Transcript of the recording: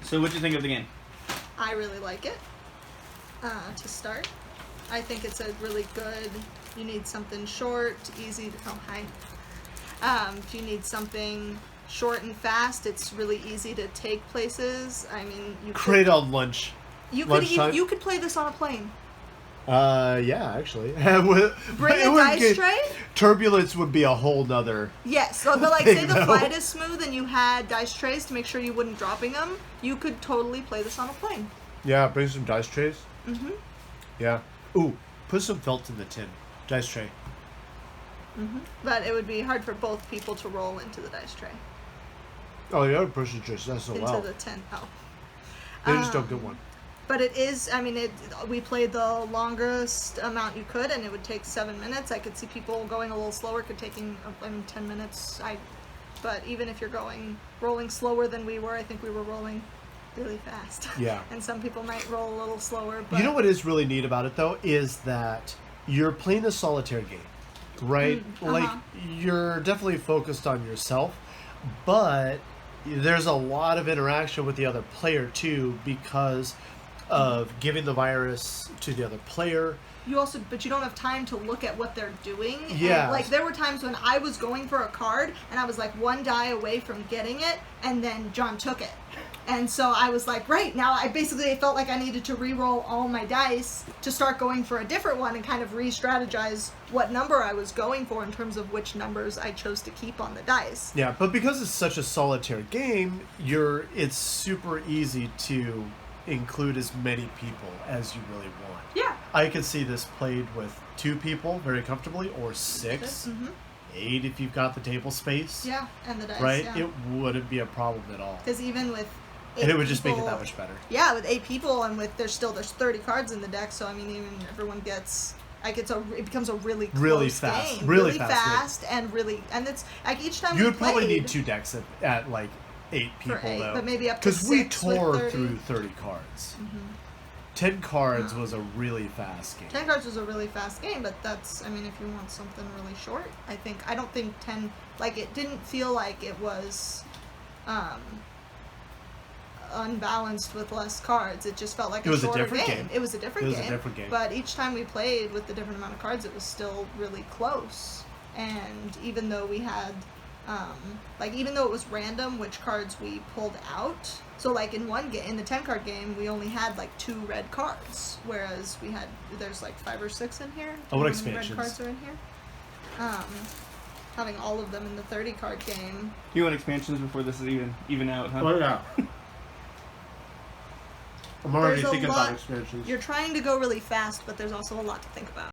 So what do you think of the game? I really like it. To start, I think it's a really good. You need something short, easy to. Oh, hi. If you need something short and fast, it's really easy to take places. I mean, you Great on lunch. Lunchtime? You could play this on a plane. Yeah, actually. Bring a dice tray? Turbulence would be a whole nother. Yes, so, but like, say the flight is smooth and you had dice trays to make sure you wouldn't dropping them, you could totally play this on a plane. Yeah, bring some dice trays. Mm-hmm. Yeah. Ooh, put some felt in the tin. Dice tray. Mm-hmm. But it would be hard for both people to roll into the dice tray. Oh, the other person just does so well. Into the tin. Oh. They just don't get one. But it is, I mean, we played the longest amount you could, and it would take 7 minutes. I could see people going a little slower, taking 10 minutes. But even if you're rolling slower than we were, I think we were rolling really fast. Yeah. And some people might roll a little slower. But You know what is really neat about it, though, is that you're playing a solitaire game, right? Like, you're definitely focused on yourself, but there's a lot of interaction with the other player, too, because of giving the virus to the other player. But you don't have time to look at what they're doing. Yeah. And, like, there were times when I was going for a card, and I was, like, one die away from getting it, and then John took it. And so I was like, right, now I felt like I needed to re-roll all my dice to start going for a different one and kind of re-strategize what number I was going for in terms of which numbers I chose to keep on the dice. Yeah, but because it's such a solitaire game, it's super easy to include as many people as you really want. Yeah. I could see this played with 2 people very comfortably, or 6, 8 if you've got the table space. Yeah, and the dice, right? yeah. It wouldn't be a problem at all. Because even with 8 and it would just people, make it that much better. Yeah, with 8 people, and there's 30 cards in the deck, so I mean, even everyone gets, like, it becomes a really close fast, game. really fast, and it's like each time you we would probably played, need 2 decks at like 8 people, for 8, though, but maybe up to 6 because we with tore 30. through 30 cards. 10 cards was a really fast game. 10 cards was a really fast game, but that's, I mean, if you want something really short, I don't think 10, like, it didn't feel like it was unbalanced with less cards. It just felt like a shorter game. It was a different game. But each time we played with the different amount of cards, it was still really close. And even though we had, even though it was random which cards we pulled out, so like in one game, in the 10 card game, we only had like 2 red cards, whereas there's like 5 or 6 in here. Oh, what How many expansions? red cards are in here? Having all of them in the 30 card game. You want expansions before this is even out, huh? Oh, yeah. I'm already There's a thinking lot- about expansions. You're trying to go really fast, but there's also a lot to think about.